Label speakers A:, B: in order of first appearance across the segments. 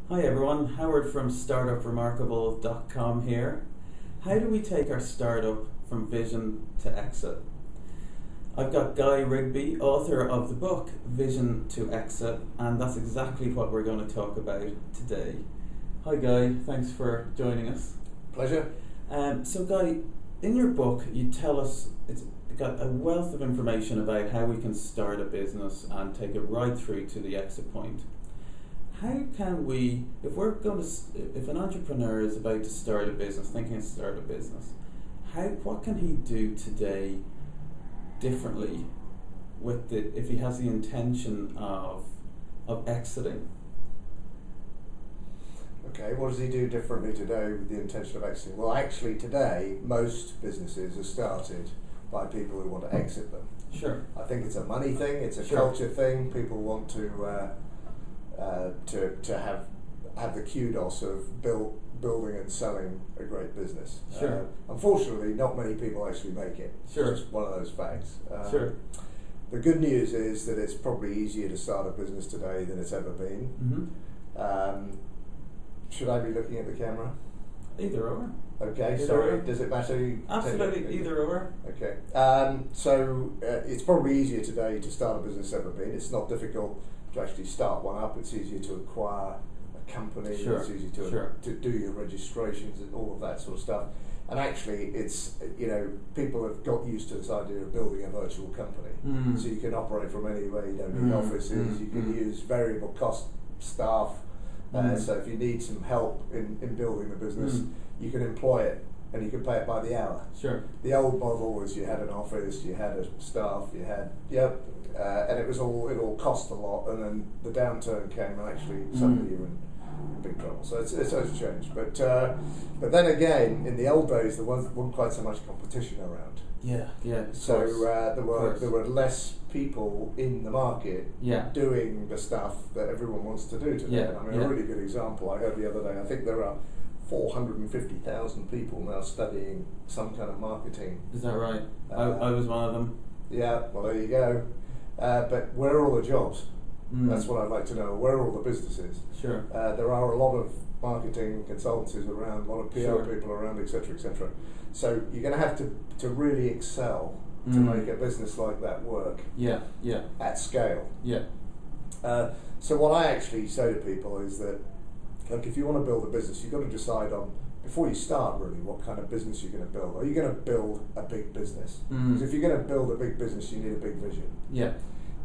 A: Hi everyone, Howard from startupremarkable.com here. How do we take our startup from vision to exit? I've got Guy Rigby, author of the book Vision to Exit, and that's exactly what we're going to talk about today. Hi Guy, thanks for joining us.
B: Pleasure.
A: So Guy, in your book you tell us it's got a wealth of information about how we can start a business and take it right through to the exit point. How can we, if an entrepreneur is about to start a business, thinking to start a business, what can he do today differently if he has the intention of exiting?
B: Okay, what does he do differently today with the intention of exiting? Well, actually today, most businesses are started by people who want to exit them.
A: Sure.
B: I think it's a money thing, it's a
A: Sure.
B: culture thing. People want to have the kudos of building and selling a great business.
A: Sure.
B: Unfortunately, not many people actually make it.
A: Sure.
B: It's just one of those facts.
A: Sure.
B: The good news is that it's probably easier to start a business today than it's ever been.
A: Mm-hmm.
B: Should I be looking at the camera?
A: Either or.
B: Okay,
A: Either
B: sorry,
A: or.
B: does it matter?
A: Absolutely, either or.
B: Okay, so it's probably easier today to start a business than ever been. It's not difficult to actually start one up. It's easier to acquire a company.
A: Sure.
B: It's easy to do your registrations and all of that sort of stuff. And actually, it's, people have got used to this idea of building a virtual company.
A: Mm.
B: So you can operate from anywhere. You don't need offices. You can use variable cost staff. So if you need some help in building the business, you can employ it and you can pay it by the hour.
A: Sure.
B: The old model was you had an office, you had a staff, and it all cost a lot, and then the downturn came and actually suddenly you were in big trouble. So it's changed. But then again, in the old days there wasn't quite so much competition around.
A: Yeah.
B: So there were less people in the market doing the stuff that everyone wants to do today.
A: Yeah.
B: A really good example I heard the other day. I think there are 450,000 people now studying some kind of marketing.
A: Is that right? I was one of them.
B: Yeah. Well, there you go. But where are all the jobs? That's what I'd like to know. Where are all the businesses?
A: Sure.
B: There are a lot of marketing consultancies around, a lot of PR people around, etc., etc. So you're going to have to really excel to make a business like that work.
A: Yeah.
B: At scale.
A: Yeah.
B: So what I actually say to people is that, look, if you want to build a business, you've got to decide on, before you start really, what kind of business you're going to build. Are you going to build a big business? Because if you're going to build a big business, you need a big vision.
A: Yeah.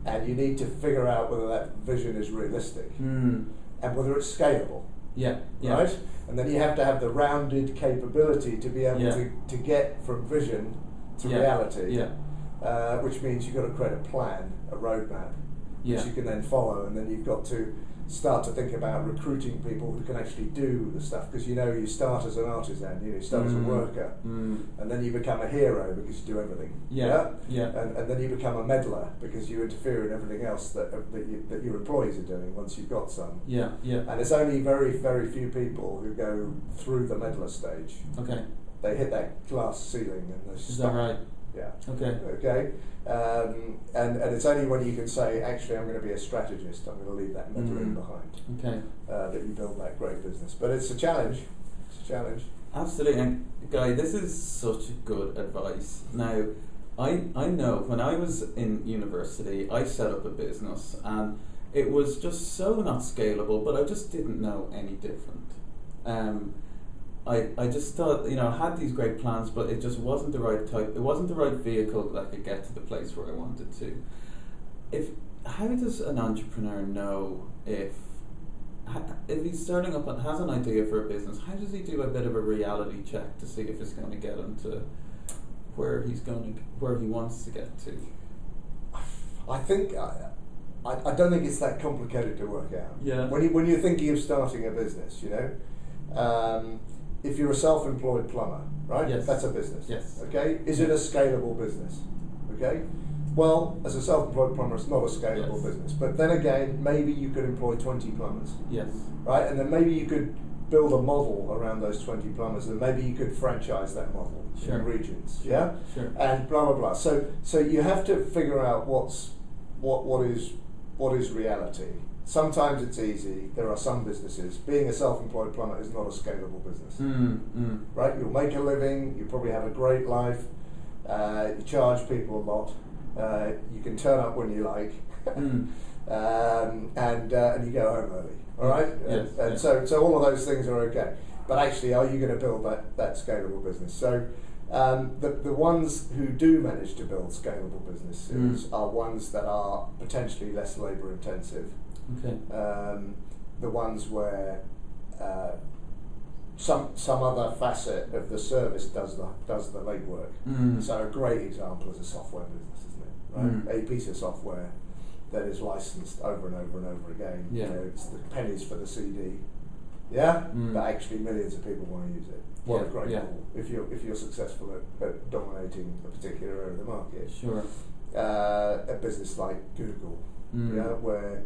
B: And you need to figure out whether that vision is realistic and whether it's scalable.
A: Yeah.
B: Right? And then you have to have the rounded capability to be able to get from vision to reality.
A: Yeah.
B: Which means you've got to create a plan, a roadmap, which you can then follow, and then you've got to start to think about recruiting people who can actually do the stuff, because you start as an artisan, you start as a worker, and then you become a hero because you do everything. And then you become a meddler because you interfere in everything else that your employees are doing once you've got some. And it's only very, very few people who go through the meddler stage.
A: Okay.
B: They hit that glass ceiling and they're stuck.
A: Is that right?
B: Yeah.
A: Okay.
B: And it's only when you can say, actually, I'm going to be a strategist, I'm going to leave that meddling behind.
A: Okay.
B: That you build that great business. But it's a challenge.
A: Absolutely. And Guy, this is such good advice. Now, I know when I was in university, I set up a business and it was just so not scalable, but I just didn't know any different. I just thought, I had these great plans, but it just wasn't the right type. It wasn't the right vehicle that could get to the place where I wanted to. How does an entrepreneur know if he's starting up and has an idea for a business? How does he do a bit of a reality check to see if it's going to get him to where he wants to get to?
B: I think I don't think it's that complicated to work out.
A: Yeah.
B: When you're thinking of starting a business, if you're a self-employed plumber, right?
A: Yes.
B: That's a business.
A: Yes.
B: Okay? Is it a scalable business? Okay? Well, as a self-employed plumber, it's not a scalable business. But then again, maybe you could employ 20 plumbers.
A: Yes.
B: Right? And then maybe you could build a model around those 20 plumbers, and maybe you could franchise that model in regions.
A: Sure.
B: And blah blah blah. So you have to figure out what is reality. sometimes it's easy. There are some businesses. Being a self-employed plumber is not a scalable business. Right? You'll make a living. You probably have a great life. You charge people a lot. You can turn up when you like, and you go home early. All right, so all of those things are okay. But actually, are you going to build that scalable business? So the ones who do manage to build scalable businesses are ones that are potentially less labour intensive.
A: Okay.
B: The ones where some other facet of the service does the legwork. So a great example is a software business, isn't it? Right, a piece of software that is licensed over and over and over again.
A: Yeah.
B: You know, it's the pennies for the CD. Yeah, but actually millions of people want to use it. What a great tool if you're successful at dominating a particular area of the market.
A: Sure.
B: A business like Google, where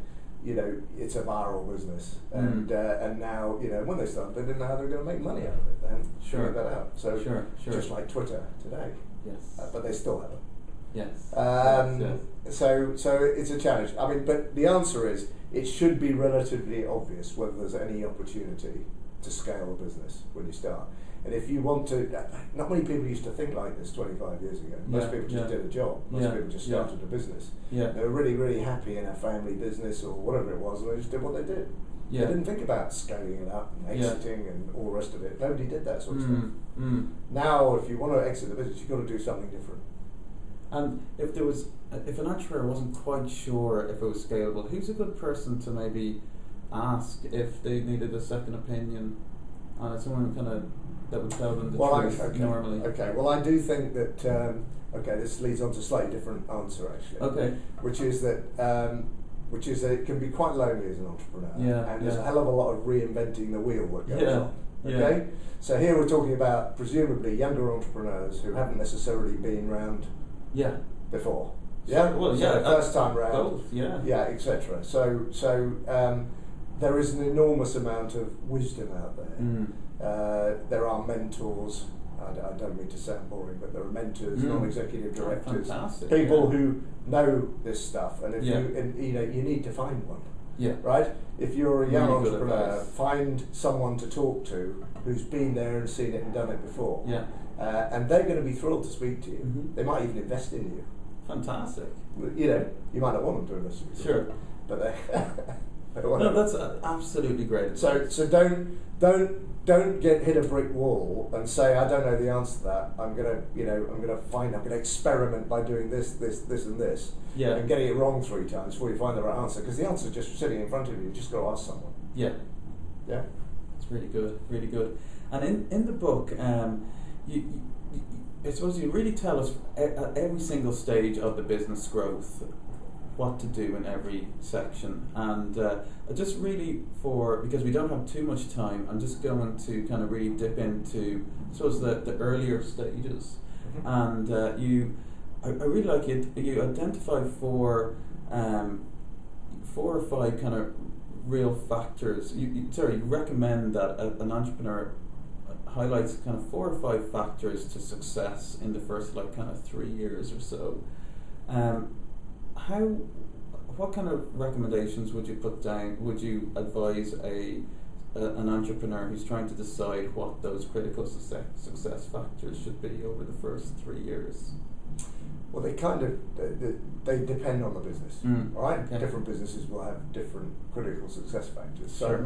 B: it's a viral business, and now when they started, they didn't know how they were going to make money out of it. They hadn't figured that out. So just like Twitter today, but they still haven't.
A: Yes.
B: So it's a challenge. I mean, but the answer is it should be relatively obvious whether there's any opportunity to scale a business when you start. And if you want to, not many people used to think like this 25 years ago. Most people just did a job. Most people just started a business. They were really, really happy in a family business or whatever it was, and they just did what they did. They didn't think about scaling it up and exiting and all the rest of it. Nobody did that sort of stuff. Now, if you want to exit the business, you've got to do something different.
A: And if an entrepreneur wasn't quite sure if it was scalable, who's a good person to maybe ask if they needed a second opinion? Someone that would tell them the truth normally. Okay. Well,
B: I do think that. This leads on to a slightly different answer actually.
A: Okay.
B: Which is that it can be quite lonely as an entrepreneur. And there's a hell of a lot of reinventing the wheel that goes on. Okay. So here we're talking about presumably younger entrepreneurs who haven't necessarily been around. Before.
A: First
B: time round.
A: Both,
B: etc. So there is an enormous amount of wisdom out there. There are mentors. I don't mean to sound boring, but there are mentors, non-executive directors, people who know this stuff, and if you need to find one. Right. If you're a young entrepreneur, find someone to talk to who's been there and seen it and done it before. And they're going to be thrilled to speak to you. They might even invest in you.
A: Fantastic.
B: You might not want them to invest in you.
A: Sure.
B: But they.
A: That's absolutely great.
B: So don't hit a brick wall and say I don't know the answer to that. I'm gonna experiment by doing this, and this. And getting it wrong 3 times before you find the right answer, because the answer is just sitting in front of you. You just got to ask someone. Yeah.
A: It's really good, really good. And in the book, I suppose you really tell us at every single stage of the business growth what to do in every section. And just really because we don't have too much time, I'm just going to kind of really dip into, I suppose, the earlier stages. And I really like it. You identify 4 or 5 kind of real factors. You recommend that an entrepreneur highlights kind of 4 or 5 factors to success in the first kind of 3 years or so. What kind of recommendations would you put down? Would you advise an entrepreneur who's trying to decide what those critical success factors should be over the first 3 years?
B: Well, they depend on the business, right? Okay. Different businesses will have different critical success factors. So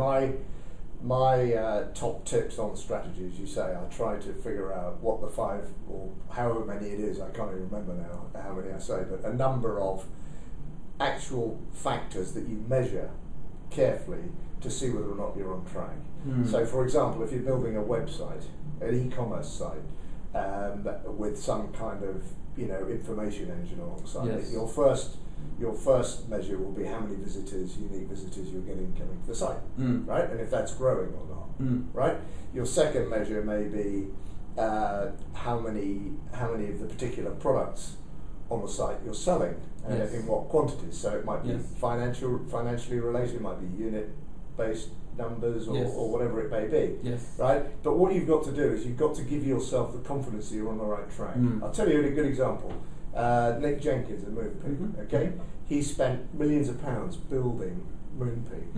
B: my top tips on strategy, as you say, I try to figure out what the 5 or however many it is, I can't even remember now how many I say, but a number of actual factors that you measure carefully to see whether or not you're on track. So for example, if you're building a website, an e-commerce site, with some kind of information engine alongside it, your first measure will be how many unique visitors you're getting coming to the site, right? And if that's growing or not, right? Your second measure may be how many of the particular products on the site you're selling, in what quantities. So it might be financially related, it might be unit-based numbers or whatever it may be, right? But what you've got to do is you've got to give yourself the confidence that you're on the right track. I'll tell you a good example. Nick Jenkins, a movie, okay? He spent millions of pounds building moon peak.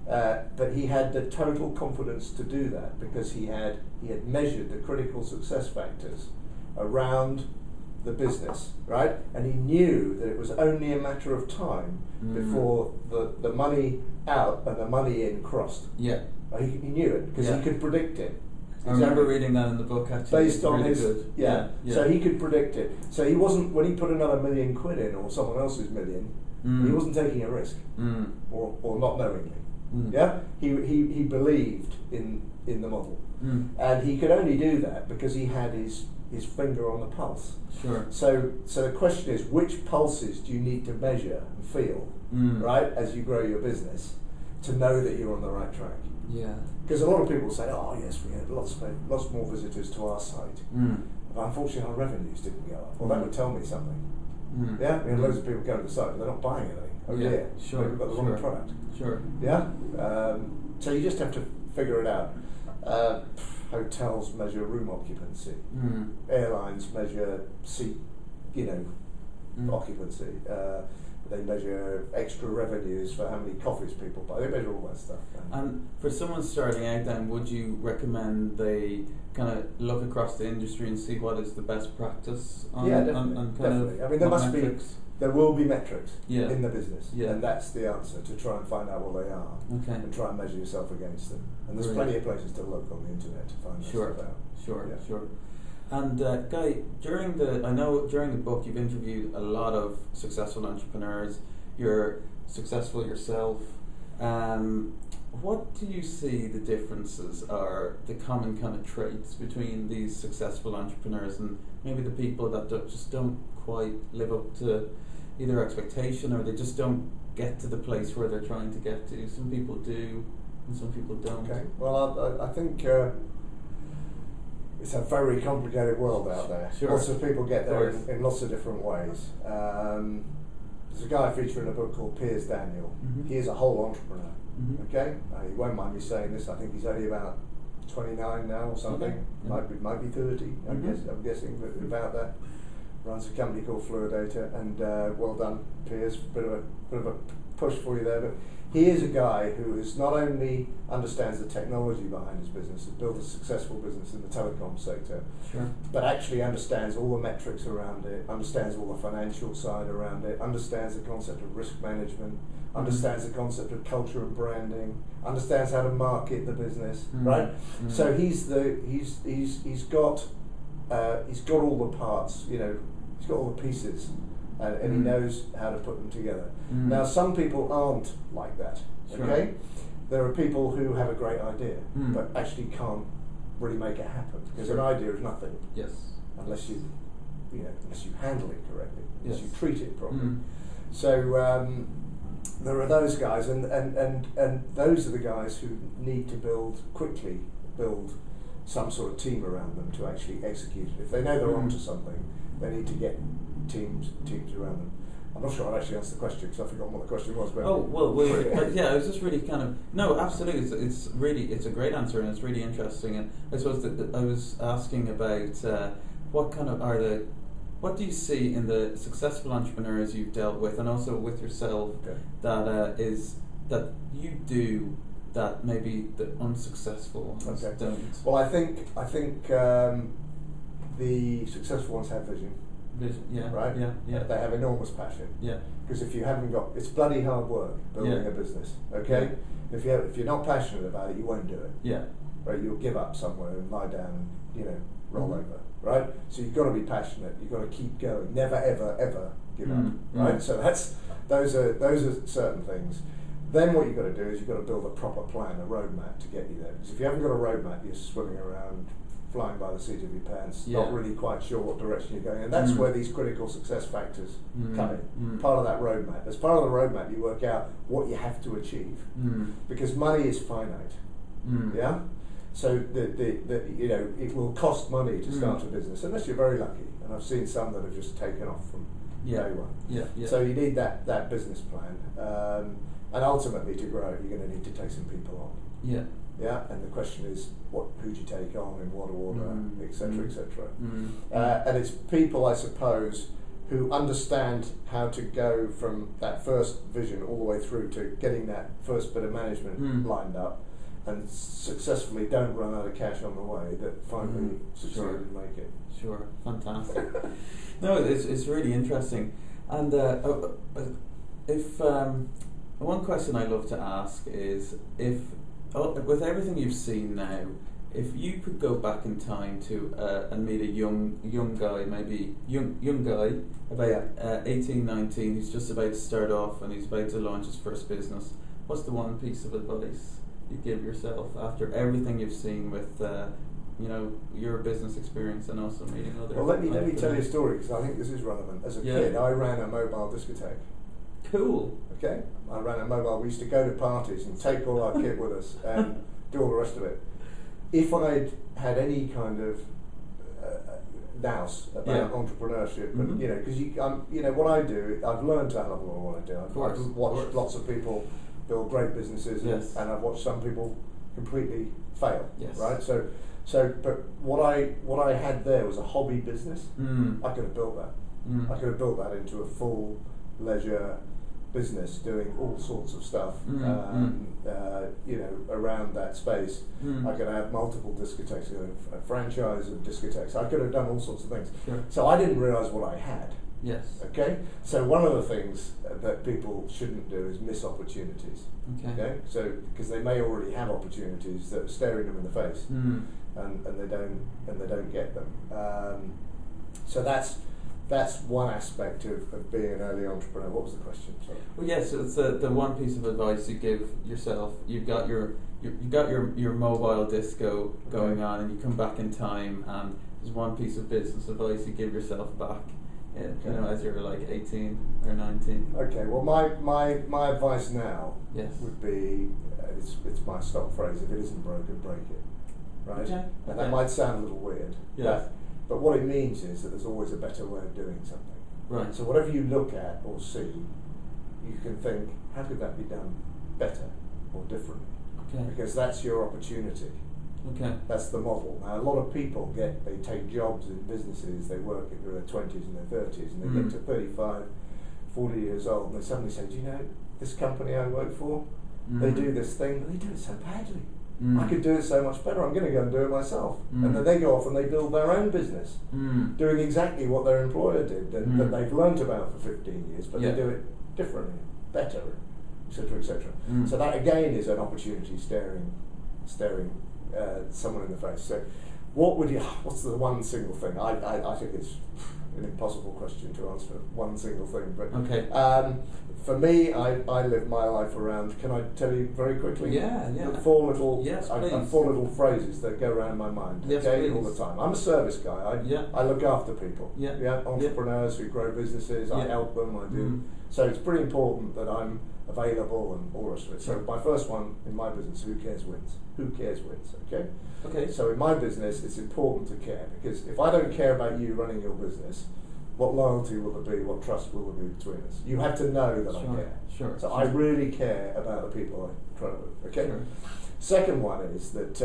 B: But he had the total confidence to do that because he had measured the critical success factors around the business, right? And he knew that it was only a matter of time before the money out and the money in crossed.
A: Yeah.
B: He knew it because he could predict it.
A: I remember reading that in the book actually.
B: Based on
A: really
B: his,
A: good.
B: yeah. So he could predict it. So he wasn't, when he put another £1 million in or someone else's million, he wasn't taking a risk or not knowingly. Yeah, he believed in the model, and he could only do that because he had his finger on the pulse.
A: Sure.
B: So the question is, which pulses do you need to measure and feel, right, as you grow your business, to know that you're on the right track?
A: Yeah.
B: Because a lot of people say, oh yes, we had lots more visitors to our site, but unfortunately our revenues didn't go up. Well, that would tell me something. Yeah, we had loads of people going to the site, but they're not buying anything. Oh yeah,
A: sure.
B: Maybe we've got the wrong product.
A: Sure.
B: Yeah. So you just have to figure it out. Hotels measure room occupancy. Airlines measure seat, occupancy. They measure extra revenues for how many coffees people buy. They measure all that stuff.
A: And for someone starting out, then, would you recommend they kind of look across the industry and see what is the best practice?
B: Yeah, definitely. I mean, there will be metrics in the business, and that's the answer, to try and find out what they are, and try and measure yourself against them. And there's plenty of places to look on the internet to find that stuff out.
A: Sure. And Guy, during the book you've interviewed a lot of successful entrepreneurs. You're successful yourself. What do you see the differences are, the common kind of traits between these successful entrepreneurs and maybe the people that just don't quite live up to either expectation, or they just don't get to the place where they're trying to get to? Some people do, and some people don't. Okay.
B: Well, I think it's a very complicated world out there.
A: Sure.
B: Lots of people get there in lots of different ways. There's a guy featured in a book called Piers Daniel. He is a whole entrepreneur. Okay, he won't mind me saying this. I think he's only about 29 now or something. Might be 30. I'm guessing, but about that. Runs a company called Fluidata, and well done, Piers. Bit of a push for you there, but he is a guy who is not only understands the technology behind his business, has built a successful business in the telecom sector, but actually understands all the metrics around it, understands all the financial side around it, understands the concept of risk management, understands the concept of culture and branding, understands how to market the business, right? So he's got all the parts, he's got all the pieces, and he knows how to put them together. Now, some people aren't like that. Okay, there are people who have a great idea, but actually can't really make it happen, because an idea is nothing.
A: Yes.
B: Unless you handle it correctly, unless you treat it properly. So there are those guys, and those are the guys who need to build some sort of team around them to actually execute it. If they know they're onto something, they need to get teams around them. I'm not sure I've actually answered the question because I've forgotten what the question was. But
A: yeah, I was just really kind of absolutely. It's a great answer, and it's really interesting. And I suppose that I was asking about what do you see in the successful entrepreneurs you've dealt with, and also with yourself, that you do that maybe the unsuccessful ones don't?
B: Well, I think the successful ones have vision. Right?
A: Yeah.
B: They have enormous passion.
A: Yeah.
B: Because if you haven't got, it's bloody hard work building a business. Okay. If you're not passionate about it, you won't do it.
A: Yeah.
B: Right. You'll give up somewhere and lie down and roll over. Right. So you've got to be passionate. You've got to keep going. Never ever ever give up. Right. So those are certain things. Then what you've got to do is you've got to build a proper plan, a roadmap to get you there. Because if you haven't got a roadmap, you're swimming around, flying by the seat of your pants, not really quite sure what direction you're going. And that's where these critical success factors come in. Part of that roadmap. As part of the roadmap, you work out what you have to achieve. Because money is finite. Yeah? So it will cost money to start a business, unless you're very lucky. And I've seen some that have just taken off from day one. So you need that business plan. And ultimately, to grow, you're going to need to take some people on. Yeah, and the question is, who do you take on, in what order, etc., etc. And it's people, I suppose, who understand how to go from that first vision all the way through to getting that first bit of management lined up, and successfully don't run out of cash on the way, that finally succeed and make it.
A: Sure, fantastic. No, it's really interesting. And if one question I love to ask is, if with everything you've seen now, if you could go back in time to and meet a young guy, maybe young guy about 18, 19, who's just about to start off and he's about to launch his first business, what's the one piece of advice you give yourself after everything you've seen with your business experience and also meeting other?
B: Well, let me tell you a story, because I think this is relevant. As a kid, I ran a mobile discotheque.
A: Cool.
B: Okay, I ran a mobile. We used to go to parties and take all our kit with us and do all the rest of it. If I'd had any kind of nous about entrepreneurship, and because what I do, I've learned a hell of a lot of what I do. I've watched lots of people build great businesses, and I've watched some people completely fail. Yes. Right. So, but what I had there was a hobby business. I could have built that. I could have built that into a full leisure business doing all sorts of stuff, around that space. I could have multiple discotheques, a franchise of discotheques. I could have done all sorts of things. Sure. So I didn't realise what I had.
A: Yes.
B: Okay. So one of the things that people shouldn't do is miss opportunities. Okay. So because they may already have opportunities that are staring them in the face, and they don't get them. So that's one aspect of being an early entrepreneur. What was the question? Sorry.
A: Well, yes, it's the one piece of advice you give yourself. You've got your mobile disco going on, and you come back in time, and there's one piece of business advice you give yourself back. As you're like 18 or 19.
B: Okay. Well, my advice now would be it's my stock phrase: if it isn't broken, break it. Right. Okay. And that might sound a little weird. Yeah. But what it means is that there's always a better way of doing something. Right. So whatever you look at or see, you can think, how could that be done better or differently? Okay. Because that's your opportunity. Okay. That's the model. Now, a lot of people they take jobs in businesses, they work in their 20s and their 30s, and they get to 35, 40 years old, and they suddenly say, do you know, this company I work for, they do this thing, but they do it so badly. I could do it so much better. I'm going to go and do it myself. And then they go off and they build their own business, doing exactly what their employer did, that they've learnt about for 15 years, but they do it differently, better, etc., etc. So that again is an opportunity staring someone in the face. So, what's the one single thing? I think it's an impossible question to answer. One single thing, but for me, I live my life around. Can I tell you very quickly? Yeah. Four little phrases that go around my mind. All the time. I'm a service guy. I look after people. Entrepreneurs who grow businesses. I help them. I do. So it's pretty important that I'm available and all the rest of it. So my first one in my business: who cares wins. Who cares wins. Okay. Okay. So in my business, it's important to care, because if I don't care about you running your business, what loyalty will there be? What trust will there be between us? You have to know that I care. Sure. So I really care about the people I try to with. Okay. Sure. Second one is that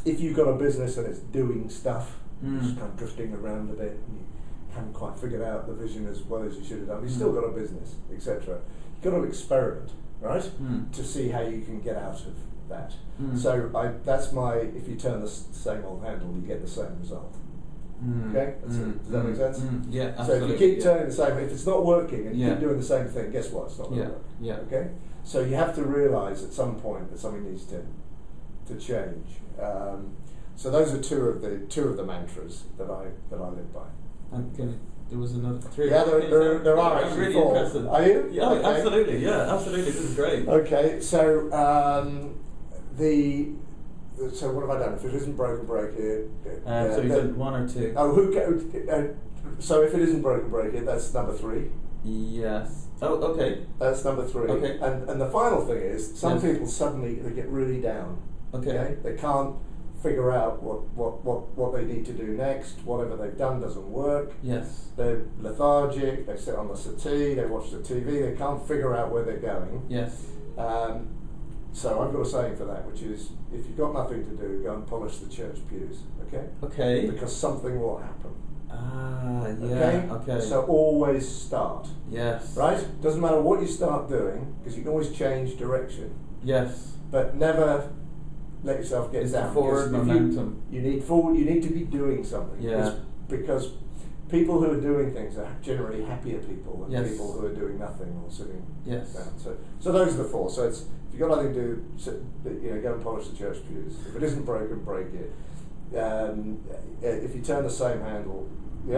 B: if you've got a business and it's doing stuff, just kind of drifting around a bit, and you haven't quite figured out the vision as well as you should have done, you've still got a business, etc. You've got to experiment, right, to see how you can get out of that. So that's if you turn the same old handle, you get the same result. Okay, does that make sense? Yeah, absolutely. So if you keep turning the same, if it's not working and you keep doing the same thing, guess what? It's not going to work. Yeah. Okay. So you have to realise at some point that something needs to change. So those are two of the mantras that I live by.
A: And there was another three.
B: Yeah, there are actually
A: really
B: four.
A: Interested.
B: Are you?
A: Yeah, okay. Absolutely. Yeah, absolutely. This is great.
B: Okay, so so what have I done? If it isn't broken, break it.
A: So you did one or two.
B: Oh, so if it isn't broken, break it. That's number 3.
A: Yes. Oh, okay.
B: That's number 3.
A: Okay.
B: And the final thing is, some people suddenly they get really down. Okay. They can't figure out what they need to do next. Whatever they've done doesn't work. Yes. They're lethargic. They sit on the settee. They watch the TV. They can't figure out where they're going. Yes. So I've got a saying for that, which is, if you've got nothing to do, go and polish the church pews. Okay. Okay. Because something will happen.
A: Okay.
B: So always start.
A: Yes.
B: Right? Doesn't matter what you start doing, because you can always change direction.
A: Yes.
B: But never let yourself get
A: It's
B: down.
A: the forward momentum.
B: You need to be doing something.
A: Yeah.
B: Because people who are doing things are generally happier people than
A: Yes.
B: people who are doing nothing or sitting
A: Yes.
B: down. So those are the four. So it's, if you've got nothing to do, go and polish the church pews. If it isn't broken, break it. If you turn the same handle, you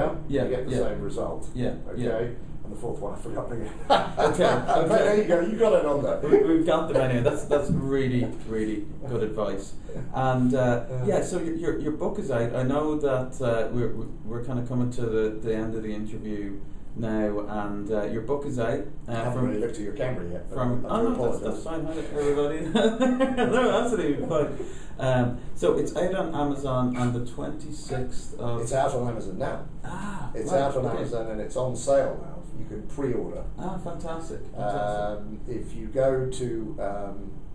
B: get the same result.
A: Yeah.
B: Okay.
A: Yeah.
B: And the fourth one I forgot again.
A: Okay.
B: But there you go. You got it on there.
A: We've got them anyway. That's really good advice. And so your book is out. I know that we're kind of coming to the end of the interview now, and your book is out.
B: I haven't really looked at your camera yet.
A: That's fine. Hi, everybody. No, absolutely fine. So it's out on Amazon on the 26th of...
B: It's out on Amazon now. It's out on Amazon and it's on sale now. You can pre-order.
A: Fantastic.
B: If you go to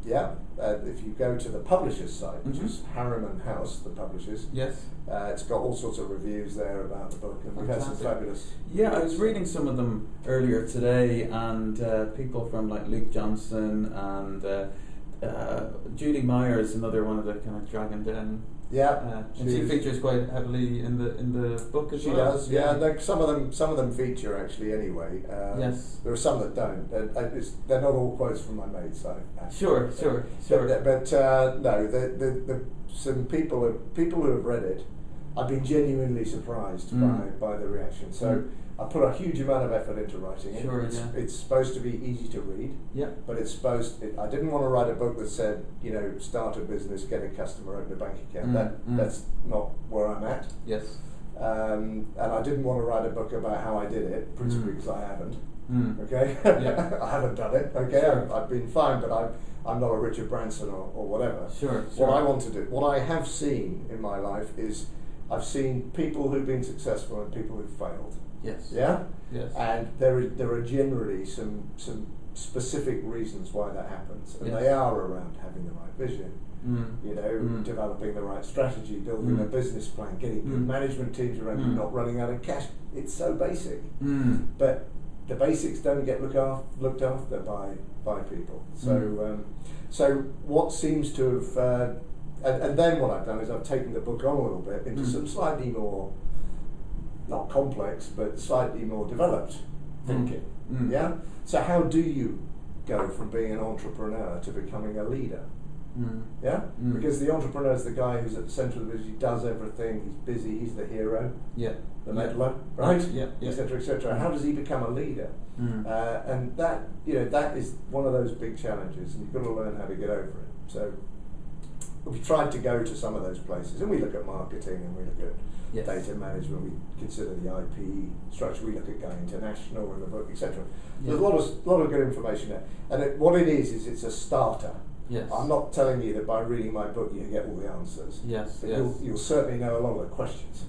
B: if you go to the publisher's site, which is Harriman House, the publishers.
A: Yes.
B: It's got all sorts of reviews there about the book, and we've had some fabulous.
A: Yeah, I was reading some of them earlier today, and people from like Luke Johnson and Judy Meyer is another one of the kind of Dragon Den.
B: Yeah,
A: and she features quite heavily in the book as well.
B: She does. Yeah, some of them feature actually anyway.
A: Yes.
B: There are some that don't. They're not all quotes from my mates.
A: Sure.
B: But no, some people who have read it, I've been genuinely surprised by the reaction. So I put a huge amount of effort into writing it.
A: Sure,
B: it's supposed to be easy to read.
A: Yeah.
B: But I didn't want to write a book that said, start a business, get a customer, open a bank account. That's not where I'm at.
A: Yes.
B: And I didn't want to write a book about how I did it, principally because I haven't. Okay.
A: Yeah.
B: I haven't done it. Okay.
A: Sure.
B: I've been fine, but I'm not a Richard Branson or whatever.
A: Sure.
B: What I want to do, what I have seen in my life is, I've seen people who've been successful and people who've failed.
A: Yes.
B: Yeah?
A: Yes.
B: And there are generally some specific reasons why that happens. And they are around having the right vision, developing the right strategy, building a business plan, getting good management teams around you, not running out of cash. It's so basic. But the basics don't get looked after by people. So what seems to have and then what I've done is I've taken the book on a little bit into some slightly more, not complex, but slightly more developed thinking. Yeah? So how do you go from being an entrepreneur to becoming a leader? Yeah? Because the entrepreneur is the guy who's at the centre of the business, he does everything, he's busy, he's the hero, the meddler, right? Etc., etc. How does he become a leader? And that is one of those big challenges, and you've got to learn how to get over it. So we tried to go to some of those places, and we look at marketing, and we look at data management, we consider the IP structure, we look at going international in the book, etc. There's a lot of good information there, and what it is it's a starter.
A: Yes.
B: I'm not telling you that by reading my book you get all the answers.
A: Yes.
B: But you'll certainly know a lot of the questions.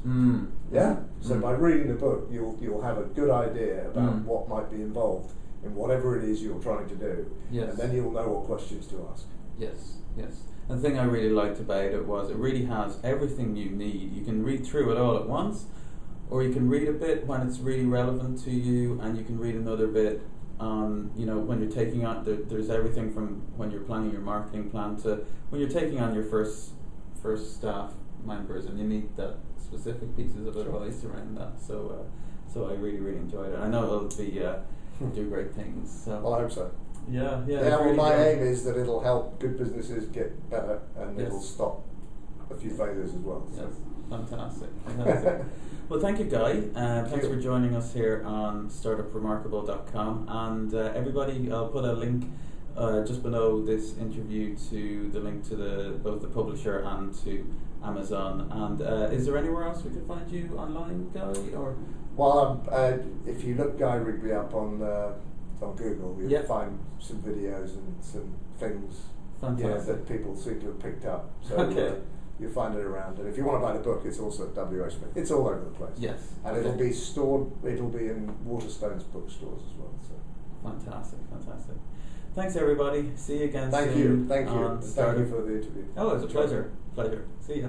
B: So by reading the book, you'll have a good idea about what might be involved in whatever it is you're trying to do, and then you'll know what questions to ask.
A: Yes. And the thing I really liked about it was it really has everything you need. You can read through it all at once, or you can read a bit when it's really relevant to you, and you can read another bit on, when you're taking on, there's everything from when you're planning your marketing plan to when you're taking on your first staff members, and you need that specific pieces of advice around that. So I really enjoyed it. I know it'll be do great things. So.
B: Well, I hope so.
A: Yeah.
B: Well, my aim is that it'll help good businesses get better, and it'll stop a few failures as well. So.
A: Yes, fantastic. Well, thank you, Guy. Thanks for joining us here on StartupRemarkable.com. And everybody, I'll put a link just below this interview to the link to both the publisher and to Amazon. And is there anywhere else we can find you online, Guy? Or
B: if you look Guy Rigby up on Google, you'll find some videos and some things that people seem to have picked up. So you'll find it around. And if you want to buy the book, it's also at WH Smith. It's all over the place.
A: Yes.
B: And it'll be stored, it'll be in Waterstone's bookstores as well. So.
A: Fantastic. Thanks, everybody. See you again soon.
B: Thank you. Thank you for the interview.
A: Oh, it was a pleasure. See ya.